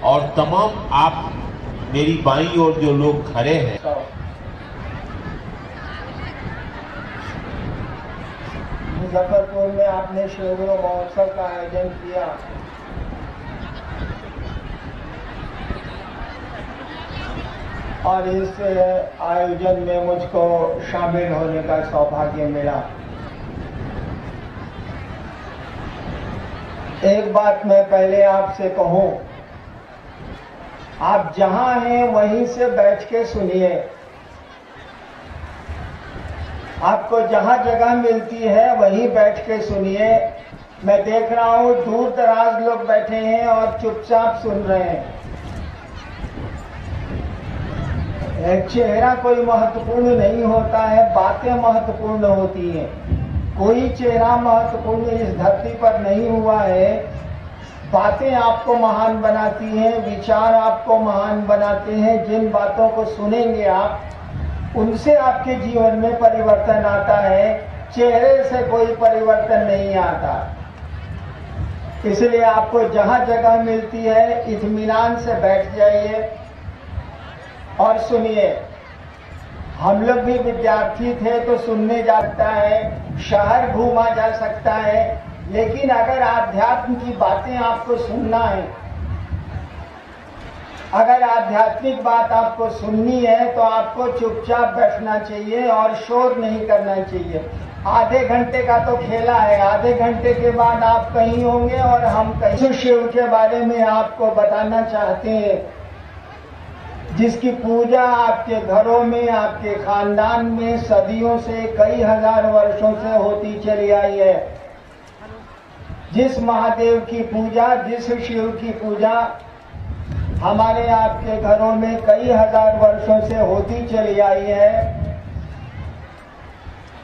और तमाम आप मेरी बाईं ओर जो लोग खड़े हैं, मुजफ्फरपुर में आपने शिवगुरु महोत्सव का आयोजन किया। और इस आयोजन में मुझको शामिल होने का सौभाग्य मिला। एक बात मैं पहले आपसे कहूं, आप जहां हैं वहीं से बैठ के सुनिए। आपको जहां जगह मिलती है वहीं बैठ के सुनिए। मैं देख रहा हूं दूर दराज लोग बैठे हैं और चुपचाप सुन रहे हैं। चेहरा कोई महत्वपूर्ण नहीं होता है, बातें महत्वपूर्ण होती हैं। कोई चेहरा महत्वपूर्ण इस धरती पर नहीं हुआ है। बातें आपको महान बनाती हैं, विचार आपको महान बनाते हैं। जिन बातों को सुनेंगे आप, उनसे आपके जीवन में परिवर्तन आता है। चेहरे से कोई परिवर्तन नहीं आता। इसलिए आपको जहां जगह मिलती है इत्मीनान से बैठ जाइए और सुनिए। हम लोग भी विद्यार्थी थे तो सुनने जाता है, शहर घूमा जा सकता है, लेकिन अगर आध्यात्म की बातें आपको सुनना है, अगर आध्यात्मिक बात आपको सुननी है तो आपको चुपचाप बैठना चाहिए और शोर नहीं करना चाहिए। आधे घंटे का तो खेला है, आधे घंटे के बाद आप कहीं होंगे और हम कहीं। शिव के बारे में आपको बताना चाहते हैं, जिसकी पूजा आपके घरों में, आपके खानदान में सदियों से, कई हजार वर्षों से होती चली आई है। जिस महादेव की पूजा, जिस शिव की पूजा हमारे आपके घरों में कई हजार वर्षों से होती चली आई है,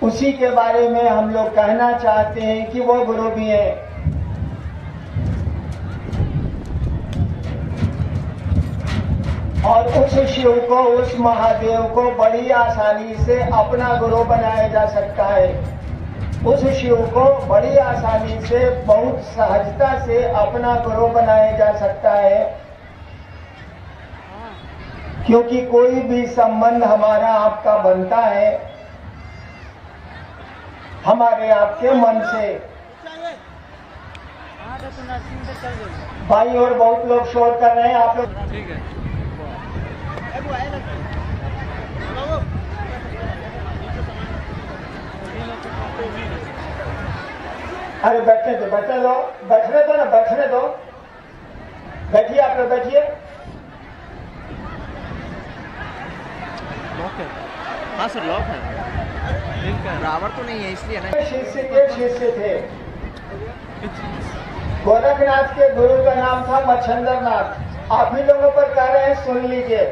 उसी के बारे में हम लोग कहना चाहते हैं कि वो गुरु भी है। और उस शिव को, उस महादेव को बड़ी आसानी से अपना गुरु बनाया जा सकता है। उस शिव को बड़ी आसानी से, बहुत सहजता से अपना गुरु बनाया जा सकता है, क्योंकि कोई भी संबंध हमारा आपका बनता है हमारे आपके मन से। भाई और बहुत लोग शोर कर रहे हैं, आप लोग ठीक है। अरे बैठने दो, बैठने दो, बैठने दो ना, बैठने दो। बैठिए, आप लोग बैठिए। लॉक है। हाँ सर, लॉक है। बराबर तो नहीं है इसलिए ना। शिष्य के शिष्य थे। गोरखनाथ के गुरु का नाम था मच्छंदरनाथ। आप ही लोगों पर कह रहे हैं, सुन लीजिए।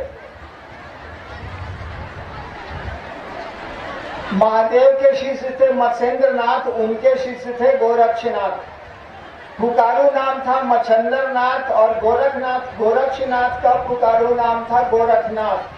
महादेव के शिष्य थे मत्स्येंद्रनाथ, उनके शिष्य थे गोरक्षनाथ। पुकारू नाम था मच्छंदरनाथ और गोरक्षनाथ का पुकारू नाम था गोरखनाथ।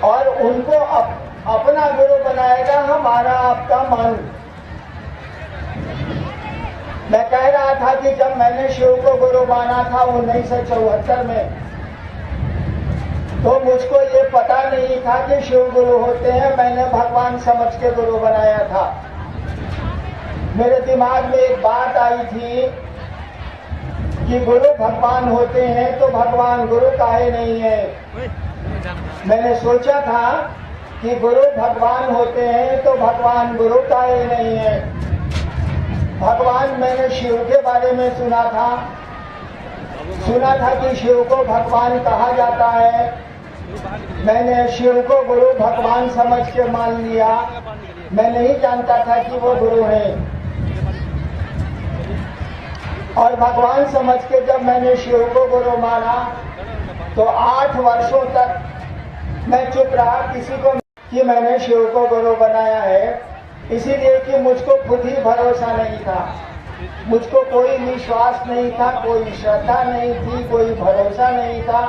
और उनको अपना गुरु बनाएगा हमारा आपका मन। मैं कह रहा था कि जब मैंने शिव को गुरु माना था 1974 में, तो मुझको ये पता नहीं था कि शिव गुरु होते हैं। मैंने भगवान समझ के गुरु बनाया था। मेरे दिमाग में एक बात आई थी कि गुरु भगवान होते हैं तो भगवान गुरु काहे नहीं है। मैंने सोचा था कि गुरु भगवान होते हैं तो भगवान गुरु काहे नहीं है। भगवान, मैंने शिव के बारे में सुना था कि शिव को भगवान कहा जाता है। मैंने शिव को गुरु भगवान समझ के मान लिया। मैं नहीं जानता था कि वो गुरु हैं। और भगवान समझ के जब मैंने शिव को गुरु माना तो 8 वर्षों तक मैं चुप रहा किसी को कि मैंने शिव को गुरु बनाया है, इसीलिए कि मुझको खुद ही भरोसा नहीं था। मुझको कोई विश्वास नहीं था, कोई श्रद्धा नहीं थी, कोई भरोसा नहीं था।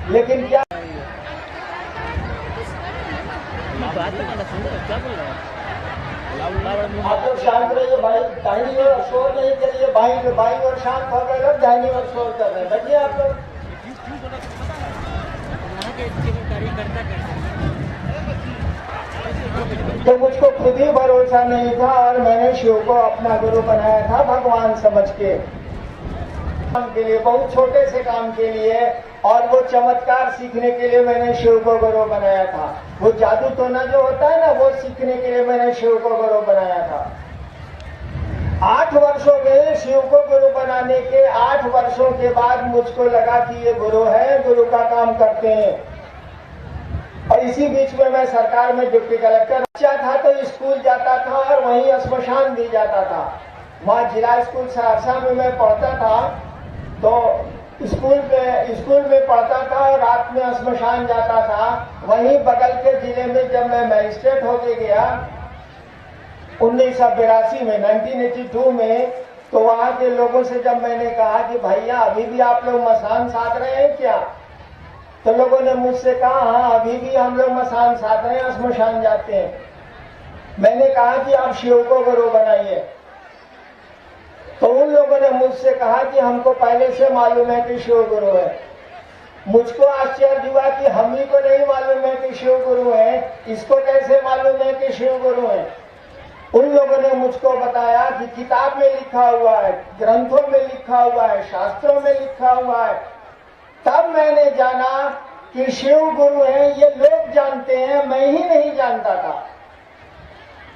लेकिन क्या बात तो मैंने सुना, क्या बोल रहा है? आप लोग शांत रहिए भाई, दाहिनी ओर शोर नहीं करिए। बाई और शांत हो गए लोग, दाहिनी ओर शोर कर रहे हैं। बैठिए आप लोग। तो मुझको खुद ही भरोसा नहीं था और मैंने शिव को अपना गुरु बनाया था भगवान समझ के। काम के लिए, बहुत छोटे से काम के लिए, और वो चमत्कार सीखने के लिए मैंने शिव को गुरु बनाया था। वो जादू टोना जो होता है ना, वो सीखने के लिए मैंने शिव को गुरु बनाया था। 8 वर्ष हो गए शिव को गुरु बनाने के। 8 वर्षों के बाद मुझको लगा कि ये गुरु है, गुरु का काम करते हैं। और इसी बीच में मैं सरकार में डिप्टी कलेक्टर बच्चा था तो स्कूल जाता था और वहीं श्मशान भी जाता था। वहाँ जिला स्कूल सहरसा में मैं पढ़ता था, तो स्कूल में पढ़ता था और रात में श्मशान जाता था। वहीं बगल के जिले में जब मैं मजिस्ट्रेट होके गया 1982 में, 1982 में, तो वहाँ के लोगों से जब मैंने कहा कि भैया अभी भी आप लोग मसान साध रहे हैं क्या, तो लोगों ने मुझसे कहा हाँ अभी भी हम लोग मसान साध रहे हैं, श्मशान जाते हैं। मैंने कहा कि आप शिव को गुरु बनाइए। तो उन लोगों ने मुझसे कहा कि हमको पहले से मालूम है कि शिव गुरु है। मुझको आश्चर्य हुआ कि हम ही को नहीं मालूम है कि शिव गुरु है, इसको कैसे मालूम है कि शिव गुरु है। उन लोगों ने मुझको बताया कि किताब में लिखा हुआ है, ग्रंथों में लिखा हुआ है, शास्त्रों में लिखा हुआ है। तब मैंने जाना कि शिव गुरु है, ये लोग जानते हैं, मैं ही नहीं जानता था।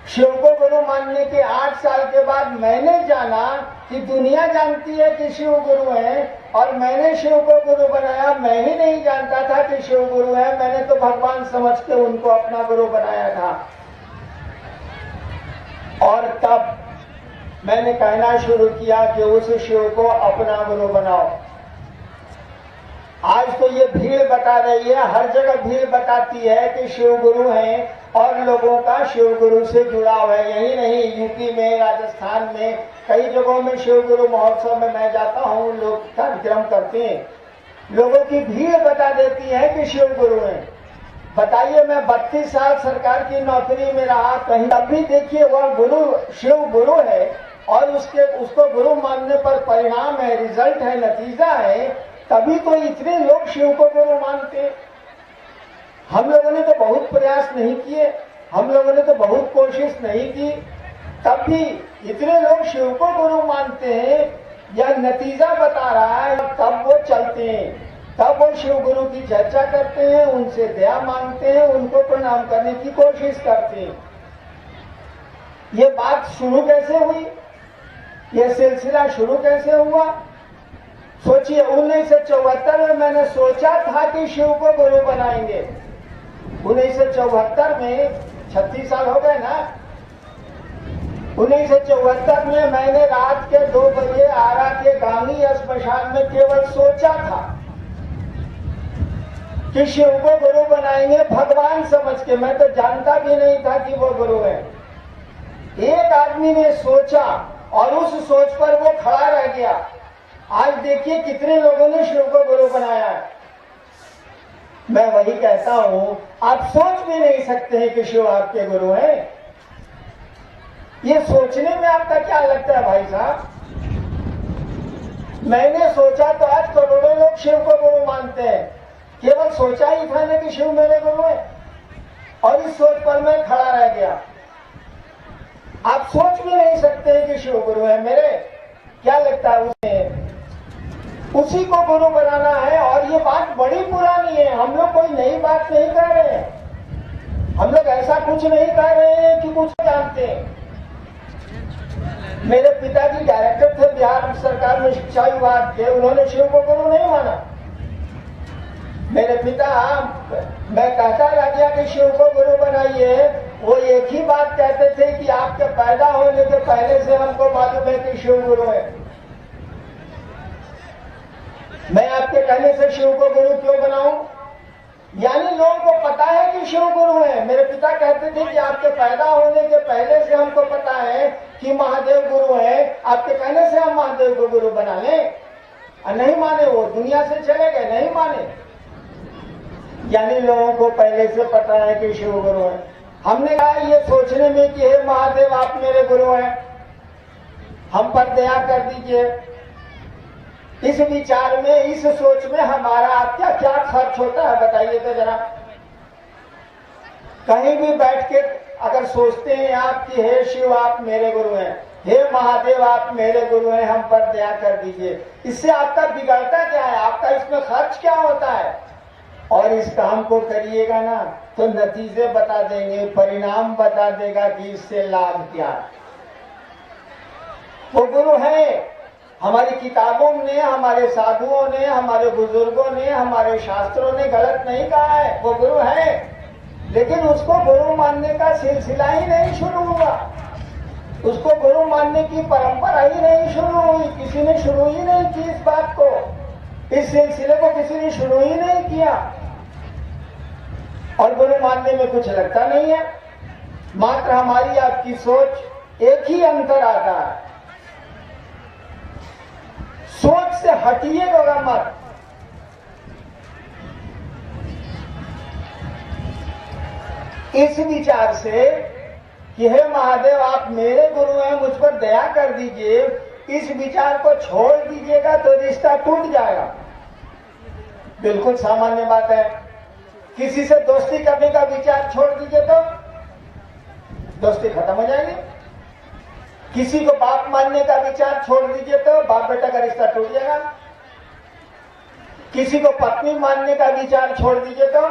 शिव को गुरु मानने के 8 साल के बाद मैंने जाना कि दुनिया जानती है कि शिव गुरु है, और मैंने शिव को गुरु बनाया। मैं ही नहीं जानता था कि शिव गुरु है, मैंने तो भगवान समझ के उनको अपना गुरु बनाया था। और तब मैंने कहना शुरू किया कि उस शिव को अपना गुरु बनाओ। आज तो ये भीड़ बता रही है, हर जगह भीड़ बताती है कि शिव गुरु हैं और लोगों का शिव गुरु से जुड़ाव है। यही नहीं, यूपी में, राजस्थान में, कई जगहों में शिव गुरु महोत्सव में मैं जाता हूँ, लोग कार्यक्रम करते हैं, लोगों की भीड़ बता देती है कि शिव गुरु हैं। बताइए, मैं 32 साल सरकार की नौकरी में रहा, कहीं तब भी देखिए वह गुरु शिव गुरु है और उसको गुरु मानने पर परिणाम है, रिजल्ट है, नतीजा है, तभी तो इतने लोग शिव को गुरु मानते। हम लोगों ने तो बहुत प्रयास नहीं किए, हम लोगों ने तो बहुत कोशिश नहीं की, तब भी इतने लोग शिव को गुरु मानते हैं। यह नतीजा बता रहा है, तब वो चलते हैं, तब वो शिव गुरु की चर्चा करते हैं, उनसे दया मांगते हैं, उनको प्रणाम करने की कोशिश करते हैं। ये बात शुरू कैसे हुई, ये सिलसिला शुरू कैसे हुआ? सोचिए, 1974 में मैंने सोचा था कि शिव को गुरु बनाएंगे। 1974 में 36 साल हो गए ना। 1974 में मैंने रात के 2 बजे आरा के गांधी श्मशान में केवल सोचा था कि शिव को गुरु बनाएंगे भगवान समझ के। मैं तो जानता भी नहीं था कि वो गुरु है। एक आदमी ने सोचा और उस सोच पर वो खड़ा रह गया। आज देखिए कितने लोगों ने शिव को गुरु बनाया है। मैं वही कहता हूं, आप सोच भी नहीं सकते हैं कि शिव आपके गुरु हैं। ये सोचने में आपका क्या लगता है भाई साहब? मैंने सोचा तो आज करोड़ों लोग शिव को गुरु मानते हैं। केवल सोचा ही था ना कि शिव मेरे गुरु है, और इस सोच पर मैं खड़ा रह गया। आप सोच भी नहीं सकते हैं कि शिव गुरु है मेरे। क्या लगता है उसे? उसी को गुरु बनाना है। और ये बात बड़ी पुरानी है, हम लोग कोई नई बात नहीं कर रहे हैं। हम लोग ऐसा कुछ नहीं कर रहे हैं कि कुछ जानते हैं। मेरे पिताजी डायरेक्टर थे बिहार सरकार में शिक्षा विभाग के, उन्होंने शिव को गुरु नहीं माना। मेरे पिता, मैं कहता रह गया कि शिव को गुरु बनाइए, वो एक ही बात कहते थे कि आपके पैदा होने के पहले से हमको मालूम है कि शिव गुरु है। मैं आपके कहने से शिव को गुरु क्यों बनाऊं? यानी लोगों को पता है कि शिव गुरु है। मेरे पिता कहते थे कि आपके पैदा होने के पहले से हमको पता है कि महादेव गुरु है, आपके कहने से हम महादेव को गुरु बना लें। और नहीं माने, वो दुनिया से चले गए, नहीं माने। यानी लोगों को पहले से पता है कि शिव गुरु है। हमने कहा ये सोचने में कि हे महादेव आप मेरे गुरु हैं, हम पर दया कर दीजिए। इस विचार में, इस सोच में हमारा क्या क्या खर्च होता है बताइए तो जरा। कहीं भी बैठ के अगर सोचते हैं आप कि हे शिव आप मेरे गुरु हैं, हे महादेव आप मेरे गुरु हैं, हम पर दया कर दीजिए, इससे आपका बिगड़ता क्या है, आपका इसमें खर्च क्या होता है? और इस काम को करिएगा ना तो नतीजे बता देंगे, परिणाम बता देगा कि इससे लाभ क्या है। वो गुरु है। हमारी किताबों ने, हमारे साधुओं ने, हमारे बुजुर्गों ने, हमारे शास्त्रों ने गलत नहीं कहा है, वो गुरु है। लेकिन उसको गुरु मानने का सिलसिला ही नहीं शुरू हुआ, उसको गुरु मानने की परंपरा ही नहीं शुरू हुई, किसी ने शुरू ही नहीं की इस बात को, इस सिलसिले को किसी ने शुरू ही नहीं किया। और गुरु मानने में कुछ लगता नहीं है, मात्र हमारी आपकी सोच एक ही अंतर आता है, सोच से हटिएगा मत। इस विचार से कि हे महादेव आप मेरे गुरु हैं, मुझ पर दया कर दीजिए, इस विचार को छोड़ दीजिएगा तो रिश्ता टूट जाएगा। बिल्कुल सामान्य बात है। किसी से दोस्ती करने का विचार छोड़ दीजिए तो दोस्ती खत्म हो जाएगी। किसी को बाप मानने का विचार छोड़ दीजिए तो बाप बेटा का रिश्ता टूट जाएगा। किसी को पत्नी मानने का विचार छोड़ दीजिए तो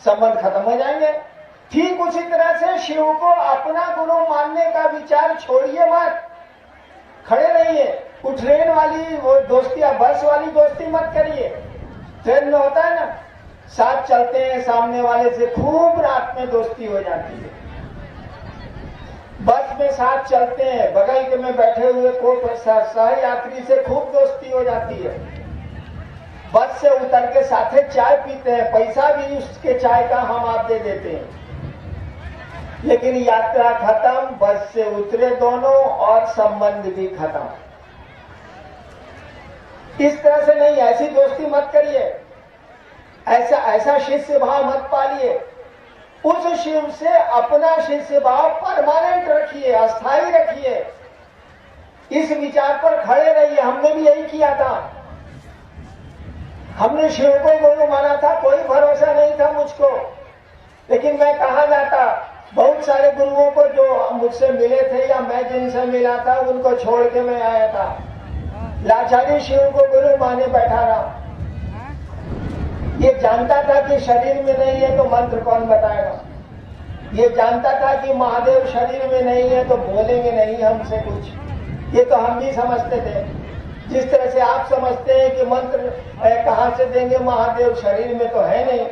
संबंध खत्म हो जाएंगे। ठीक उसी तरह से शिव को अपना गुरु मानने का विचार छोड़िए मत, खड़े रहिए। वो ट्रेन वाली वो दोस्ती या बस वाली दोस्ती मत करिए। ट्रेन में होता है ना, साथ चलते हैं, सामने वाले से खूब रात में दोस्ती हो जाती है। बस में साथ चलते हैं, बगल के में बैठे हुए को सह यात्री से खूब दोस्ती हो जाती है। बस से उतर के साथे चाय पीते हैं, पैसा भी उसके चाय का हम आप दे देते हैं। लेकिन यात्रा खत्म, बस से उतरे दोनों और संबंध भी खत्म। इस तरह से नहीं, ऐसी दोस्ती मत करिए, ऐसा शिष्य भाव मत पालिए। उस शिव से अपना शिष्य भाव परमानेंट रखिए, अस्थायी रखिए। इस विचार पर खड़े रहिए। हमने भी यही किया था। हमने शिव को गुरु माना था, कोई भरोसा नहीं था मुझको, लेकिन मैं कहा जाता, बहुत सारे गुरुओं को जो मुझसे मिले थे या मैं जिनसे मिला था उनको छोड़ के मैं आया था। लाचारी शिव को गुरु माने बैठा रहा। ये जानता था कि शरीर में नहीं है तो मंत्र कौन बताएगा। ये जानता था कि महादेव शरीर में नहीं है तो बोलेंगे नहीं हमसे कुछ। ये तो हम भी समझते थे, जिस तरह से आप समझते हैं कि मंत्र कहां से देंगे, महादेव शरीर में तो है नहीं,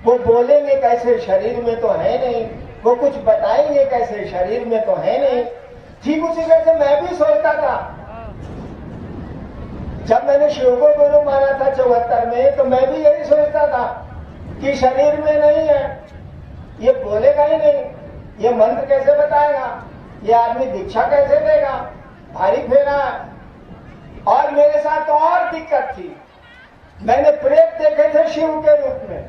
वो बोलेंगे कैसे, शरीर में तो है नहीं, वो कुछ बताएंगे कैसे, शरीर में तो है नहीं। ठीक उसी तरह से मैं भी सोचता था। जब मैंने शिव को गुरु माना था 74 में, तो मैं भी यही सोचता था कि शरीर में नहीं है, ये बोलेगा ही नहीं, ये मंत्र कैसे बताएगा, ये आदमी दीक्षा कैसे देगा, भारी फेरा है। और मेरे साथ तो और दिक्कत थी, मैंने प्रेत देखे थे शिव के रूप में।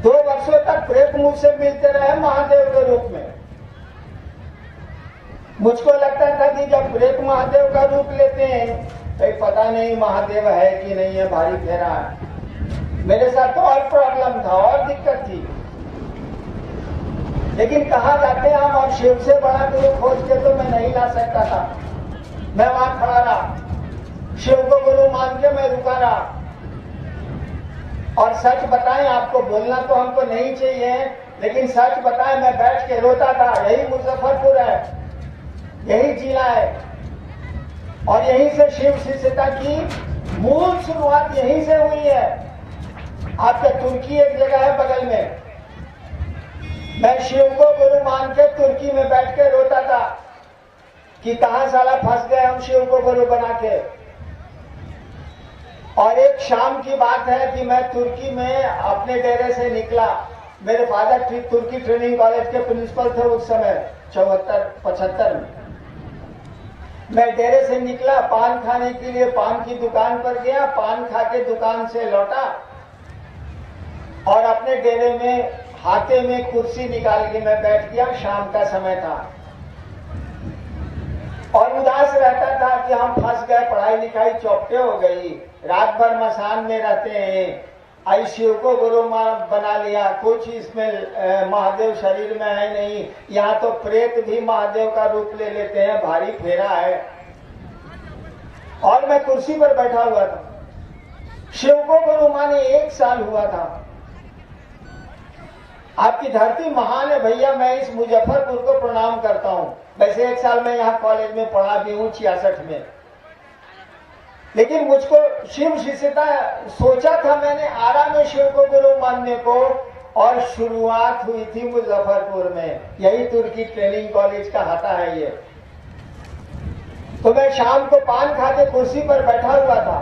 2 वर्षों तक प्रेत मुझसे मिलते रहे महादेव के रूप में। मुझको लगता था कि जब प्रेत महादेव का रूप लेते हैं तो पता नहीं महादेव है कि नहीं है, भारी फेरा है। मेरे साथ तो और प्रॉब्लम था और दिक्कत थी। लेकिन कहा जाते हम, और शिव से बड़ा गुरु खोज के तो मैं नहीं ला सकता था। मैं वहां खड़ा रहा, शिव को गुरु मान के मैं रुका रहा। और सच बताएं, आपको बोलना तो हमको नहीं चाहिए, लेकिन सच बताएं, मैं बैठ के रोता था। यही मुजफ्फरपुर है, यही जिला है, और यहीं से शिव शिष्यता की मूल शुरुआत यहीं से हुई है। आपके तुर्की एक जगह है बगल में, मैं शिव को गुरु मान के तुर्की में बैठ के रोता था कि कहां साला फंस गए हम शिव को गुरु बना के। और एक शाम की बात है कि मैं तुर्की में अपने डेरे से निकला। मेरे फादर तुर्की ट्रेनिंग कॉलेज के प्रिंसिपल थे उस समय 74-75 में। मैं डेरे से निकला, पान खाने के लिए पान की दुकान पर गया, पान खा के दुकान से लौटा और अपने डेरे में हाथे में कुर्सी निकाल के मैं बैठ गया। शाम का समय था और उदास रहता था कि हम फंस गए, पढ़ाई लिखाई चौपटे हो गई, रात भर मसान में रहते हैं, शिव को गुरु बना लिया, कुछ इसमें महादेव शरीर में है नहीं, यहाँ तो प्रेत भी महादेव का रूप ले लेते हैं, भारी फेरा है। और मैं कुर्सी पर बैठा हुआ था। शिव को गुरु माने 1 साल हुआ था। आपकी धरती महान है भैया, मैं इस मुजफ्फरपुर को प्रणाम करता हूं। वैसे 1 साल मैं यहाँ कॉलेज में पढ़ा भी हूँ 66 में, लेकिन मुझको शिव शिष्यता सोचा था मैंने आरा में शिव को गुरु मानने को, और शुरुआत हुई थी मुजफ्फरपुर में। यही तुर्की ट्रेनिंग कॉलेज का हाथा है ये। तो मैं शाम को पान खा के कुर्सी पर बैठा हुआ था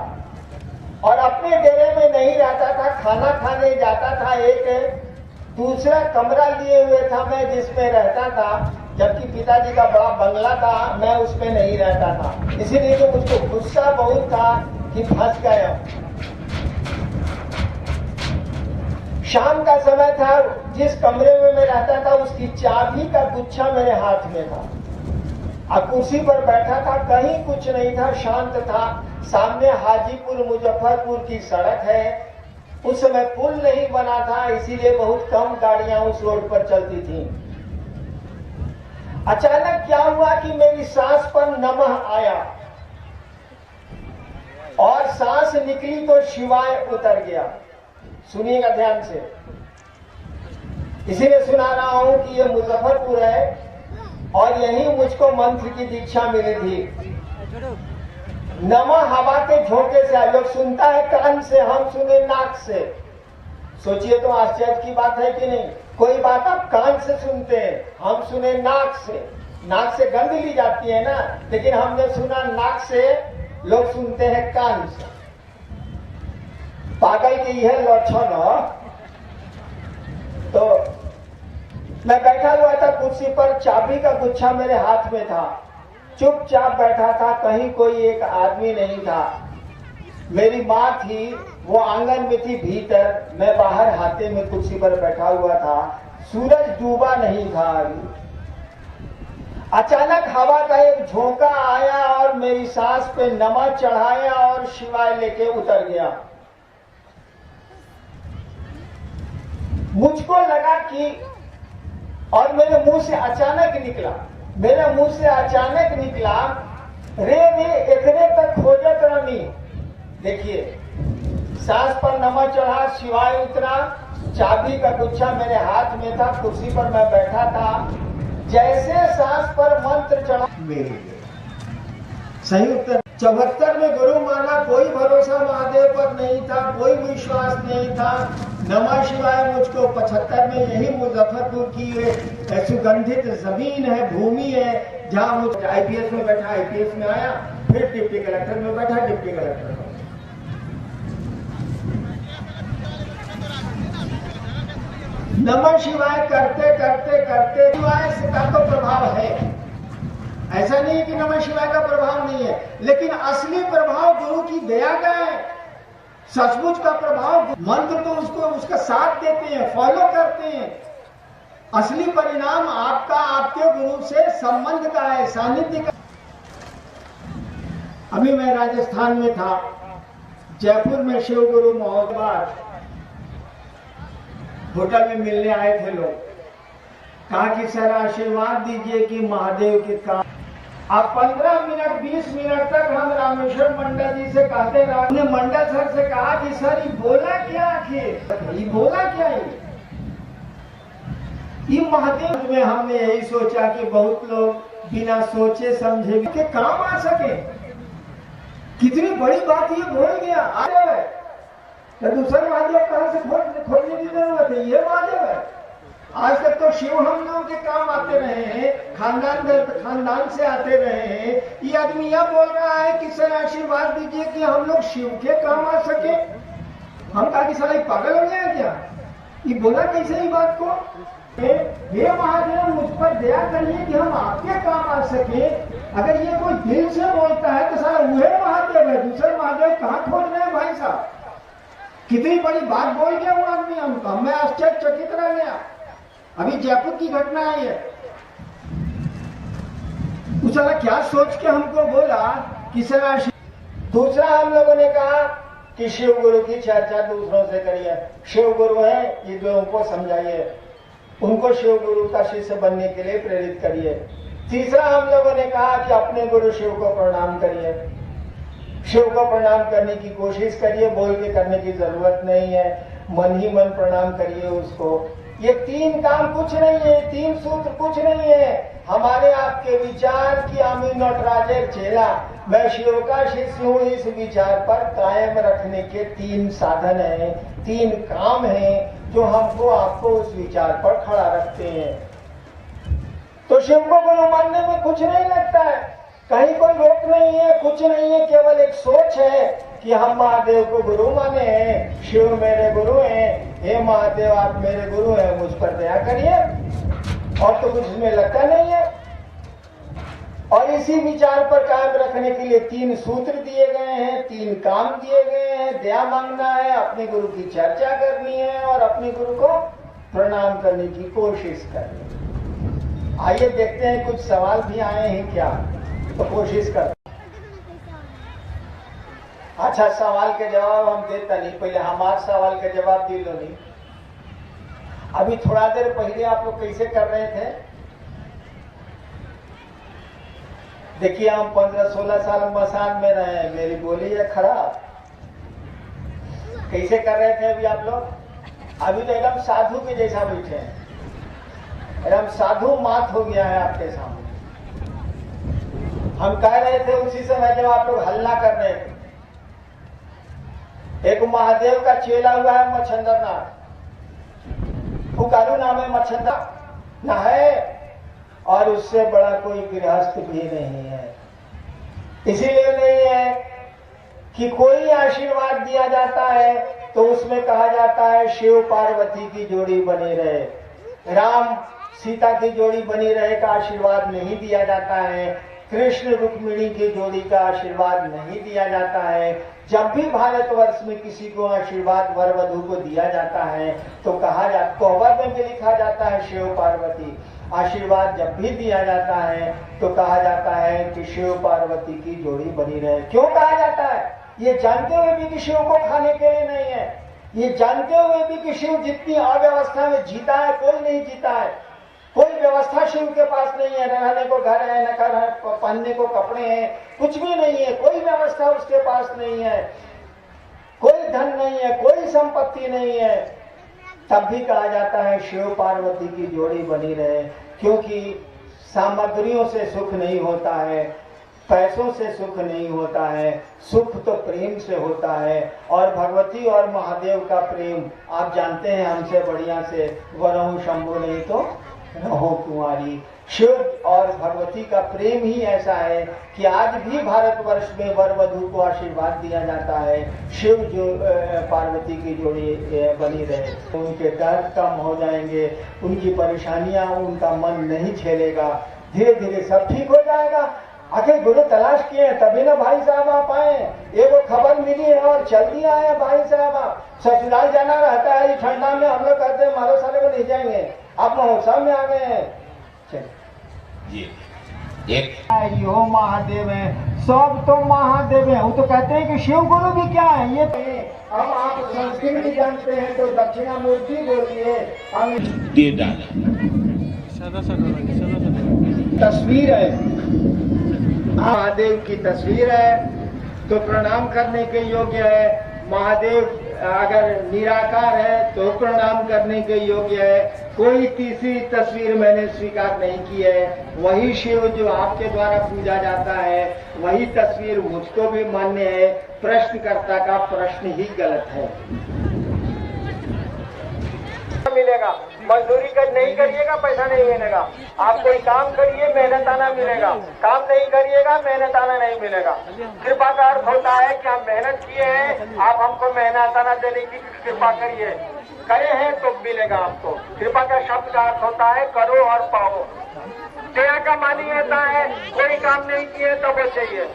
और अपने डेरे में नहीं रहता था, खाना खाने जाता था। एक दूसरा कमरा लिए हुए था मैं जिसमें रहता था, जबकि पिताजी का बड़ा बंगला था, मैं उसमें नहीं रहता था। इसीलिए तो मुझको गुस्सा बहुत था कि फंस गया। शाम का समय था, जिस कमरे में मैं रहता था उसकी चाबी का गुच्छा मेरे हाथ में था। अब कुर्सी पर बैठा था, कहीं कुछ नहीं था, शांत था। सामने हाजीपुर मुजफ्फरपुर की सड़क है। उस समय पुल नहीं बना था, इसीलिए बहुत कम गाड़ियां उस रोड पर चलती थी। अचानक क्या हुआ कि मेरी सांस पर नमः आया और सांस निकली तो शिवाय उतर गया। सुनिएगा ध्यान से, इसीलिए सुना रहा हूं कि ये मुजफ्फरपुर है और यहीं मुझको मंत्र की दीक्षा मिली थी। नमः हवा के झोंके से लोग सुनता है कान से, हम सुने नाक से। सोचिए तो आश्चर्य की बात है कि नहीं। कोई बात आप कान से सुनते हैं, हम सुने नाक से। नाक से गंध ली जाती है ना, लेकिन हमने सुना नाक से, लोग सुनते हैं कान से। पागल की यह लक्षण हो। तो मैं बैठा हुआ था कुर्सी पर, चाबी का गुच्छा मेरे हाथ में था, चुपचाप बैठा था, कहीं कोई एक आदमी नहीं था। मेरी माँ थी, वो आंगन में थी भीतर, मैं बाहर हाथे में कुर्सी पर बैठा हुआ था। सूरज डूबा नहीं था अभी। अचानक हवा का एक झोंका आया और मेरी सांस पे नमः चढ़ाया और शिवाय लेके उतर गया। मुझको लगा कि, और मेरे मुंह से अचानक निकला, मेरे मुंह से अचानक निकला, रे इतने तक खोजत रमी। देखिए, सांस पर नमः चढ़ा, शिवाय उतरा, चाबी का गुच्छा मेरे हाथ में था, कुर्सी पर मैं बैठा था। जैसे सांस पर मंत्र चढ़ा, सही उत्तर। 74 में गुरु माना, कोई भरोसा महादेव पर नहीं था, कोई विश्वास नहीं था। नमः शिवाय मुझको 75 में यही मुजफ्फरपुर की सुगंधित जमीन है, भूमि है, जहां मुझ आईपीएस में बैठा, आईपीएस में आया, फिर डिप्टी कलेक्टर में बैठा, डिप्टी कलेक्टर में। नमः शिवाय करते करते करते शिवाय का तो प्रभाव है, ऐसा नहीं है कि नमः शिवाय का प्रभाव नहीं है, लेकिन असली प्रभाव गुरु की दया का है। सचमुच का प्रभाव मंत्र तो उसको उसका साथ देते हैं, फॉलो करते हैं। असली परिणाम आपका आपके गुरु से संबंध का है, सानिध्य का। अभी मैं राजस्थान में था, जयपुर में शिव गुरु महोदय होटल में मिलने आए थे लोग। कहा कि सर आशीर्वाद दीजिए कि महादेव के काम। अब 15 मिनट 20 मिनट तक हम रामेश्वर मंडल जी से कहते रहे। हमने मंडल सर से कहा कि सर ये बोला क्या, आखिर ये बोला क्या, ये महादेव में हमने यही सोचा कि बहुत लोग बिना सोचे समझे के काम आ सके। कितनी बड़ी बात ये बोल गया। महादेव है तो दूसरा महादेव कहां से खोजने की जरूरत है, ये महादेव है। आज तक तो शिव हम लोगों के काम आते रहे हैं, खानदान से आते रहे हैं। ये आदमी यह बोल रहा है कि सर आशीर्वाद दीजिए कि हम लोग शिव के काम आ सके। हम कहा कि साला पागल हो गया क्या? ये बोला कैसे ही बात को? हे महादेव मुझ पर दया करिए कि हम आपके काम आ सके। अगर ये कोई दिल से बोलता है तो सारा वह महादेव है, दूसरे महादेव कहाँ खोज रहे हैं भाई साहब? कितनी बड़ी बात बोल गया वो आदमी हमको, मैं आश्चर्यचकित रह गया। अभी जयपुर की घटना है ये। उसने क्या सोच के हमको बोला कि सर। दूसरा हम लोगों ने कहा कि शिव गुरु की चर्चा दूसरों से करिए। शिव गुरु है ये लोगों को समझाइए, उनको शिव गुरु का शिष्य बनने के लिए प्रेरित करिए। तीसरा हम लोगों ने कहा कि अपने गुरु शिव को प्रणाम करिए, शिव को प्रणाम करने की कोशिश करिए, बोल के करने की जरूरत नहीं है, मन ही मन प्रणाम करिए उसको। ये 3 काम कुछ नहीं है, 3 सूत्र कुछ नहीं है। हमारे आपके विचार की आमी नटराजर चेला, मैं शिव का शिष्य हूँ, इस विचार पर कायम रखने के 3 साधन हैं, 3 काम हैं जो हमको आपको उस विचार पर खड़ा रखते हैं। तो शिव को गुरु मानने में कुछ नहीं लगता है, कहीं कोई रोक नहीं है, कुछ नहीं है, केवल एक सोच है कि हम महादेव को गुरु माने हैं, शिव मेरे गुरु हैं, हे महादेव आप मेरे गुरु हैं, मुझ पर दया करिए, और तो कुछ इसमें लगता नहीं है। और इसी विचार पर कायम रखने के लिए 3 सूत्र दिए गए हैं, 3 काम दिए गए हैं। दया मांगना है, अपने गुरु की चर्चा करनी है और अपने गुरु को प्रणाम करने की कोशिश करनी है। आइए देखते हैं कुछ सवाल भी आए हैं क्या, तो कोशिश कर। अच्छा, सवाल के जवाब हम देता नहीं, पहले हमारे सवाल के जवाब दे लो नहीं। अभी थोड़ा देर पहले आप लोग कैसे कर रहे थे? देखिए हम 15-16 साल मसान में रहे हैं, मेरी बोली है खराब। कैसे कर रहे थे अभी आप लोग? अभी तो एकदम साधु के जैसा बैठे हैं, एकदम साधु मात हो गया है आपके सामने। हम कह रहे थे उसी समय जब आप लोग हल्ला कर रहे थे। एक महादेव का चेला हुआ है मच्छंदर नाथ, पुकारू नाम है मच्छंदर न है, और उससे बड़ा कोई गृहस्थ भी नहीं है। इसीलिए नहीं है कि कोई आशीर्वाद दिया जाता है तो उसमें कहा जाता है शिव पार्वती की जोड़ी बनी रहे, राम सीता की जोड़ी बनी रहे का आशीर्वाद नहीं दिया जाता है, कृष्ण रुक्मिणी की जोड़ी का आशीर्वाद नहीं दिया जाता है। जब भी भारतवर्ष में किसी को आशीर्वाद वर वधू को दिया जाता है तो कहा जाता, कोहबर में भी लिखा जाता है शिव पार्वती। आशीर्वाद जब भी दिया जाता है तो कहा जाता है कि शिव पार्वती की जोड़ी बनी रहे। क्यों कहा जाता है? ये जानते हुए भी कि शिव को खाने के लिए नहीं है, ये जानते हुए भी कि शिव जितनी अव्यवस्था में जीता है कोई नहीं जीता है। कोई व्यवस्था शिव के पास नहीं है, रहने को घर है, न घर है, पहनने को कपड़े हैं, कुछ भी नहीं है, कोई व्यवस्था उसके पास नहीं है, कोई धन नहीं है, कोई संपत्ति नहीं है। तब भी कहा जाता है शिव पार्वती की जोड़ी बनी रहे, क्योंकि सामग्रियों से सुख नहीं होता है, पैसों से सुख नहीं होता है, सुख तो प्रेम से होता है। और भगवती और महादेव का प्रेम आप जानते हैं हमसे बढ़िया से, वरहु शंभु नहीं तो रहो कुंवारी। शिव और भगवती का प्रेम ही ऐसा है कि आज भी भारतवर्ष में वर वधू को आशीर्वाद दिया जाता है शिव जो पार्वती की जोड़ी बनी रहे, उनके दर्द कम हो जाएंगे, उनकी परेशानियां उनका मन नहीं झेलेगा, धीरे धीरे सब ठीक हो जाएगा। आखिर गुरु तलाश किए तभी ना भाई साहब आप आए, एगो खबर मिली है और जल्दी आए भाई साहब। आप ससुराल जाना रहता है ठंडा में, हम लोग कहते हैं मारो साले को नहीं जाएंगे, आप महोत्सव में आ गए हैं। यो महादेव है, सब तो महादेव है, वो तो कहते हैं कि शिव गुरु भी क्या है। ये अब आप संस्कृत भी जानते हैं तो दक्षिणामूर्ति बोलिए। तस्वीर है, महादेव की तस्वीर है तो प्रणाम करने के योग्य है। महादेव अगर निराकार है तो प्रणाम करने के योग्य है। कोई तीसरी तस्वीर मैंने स्वीकार नहीं की है, वही शिव जो आपके द्वारा पूजा जाता है वही तस्वीर मुझको भी मान्य है। प्रश्नकर्ता का प्रश्न ही गलत है। मिलेगा मजदूरी कर नहीं करिएगा पैसा नहीं मिलेगा। आप कोई काम करिए मेहनताना मिलेगा, काम नहीं करिएगा मेहनताना नहीं मिलेगा। कृपा का अर्थ होता है कि हम मेहनत किए हैं, आप हमको मेहनताना देने की कृपा करिए, करे हैं तो मिलेगा आपको। कृपा का शब्द का अर्थ होता है करो और पाओ। दया का मानी होता है कोई काम नहीं किए तब वो चाहिए।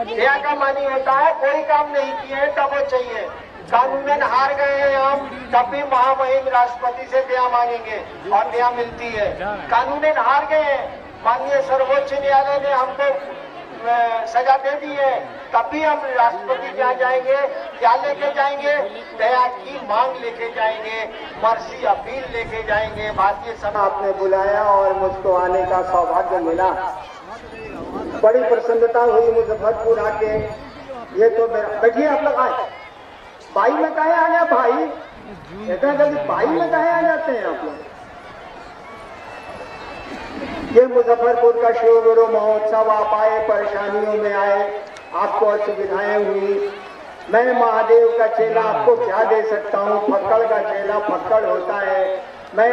दया का मानी होता है कोई काम नहीं किए तब वो चाहिए। कानूनन हार गए हैं हम, तब भी महामहिम राष्ट्रपति से दया मांगेंगे और दया मिलती है। कानूनन हार गए हैं, माननीय सर्वोच्च न्यायालय ने हमको सजा दे दी है, तब भी हम राष्ट्रपति के यहाँ जाएंगे। क्या लेके जाएंगे? दया की मांग लेके जाएंगे, मर्सी अपील लेके जाएंगे। भारतीय सभा आपने बुलाया और मुझको आने का सौभाग्य मिला, बड़ी प्रसन्नता हुई मुजफ्फरपुर आके। ये तो मेरा, बैठिए आप लोग आए। भाई में कहे आ गया, भाई इतना जल्दी भाई में कहे आ जाते हैं आप लोग। ये मुजफ्फरपुर का शिव गुरु महोत्सव, आप आए, परेशानियों में आए, आपको असुविधाएं हुई। मैं महादेव का चेला आपको क्या दे सकता हूँ, फक्कड़ का चेला फक्कड़ होता है। मैं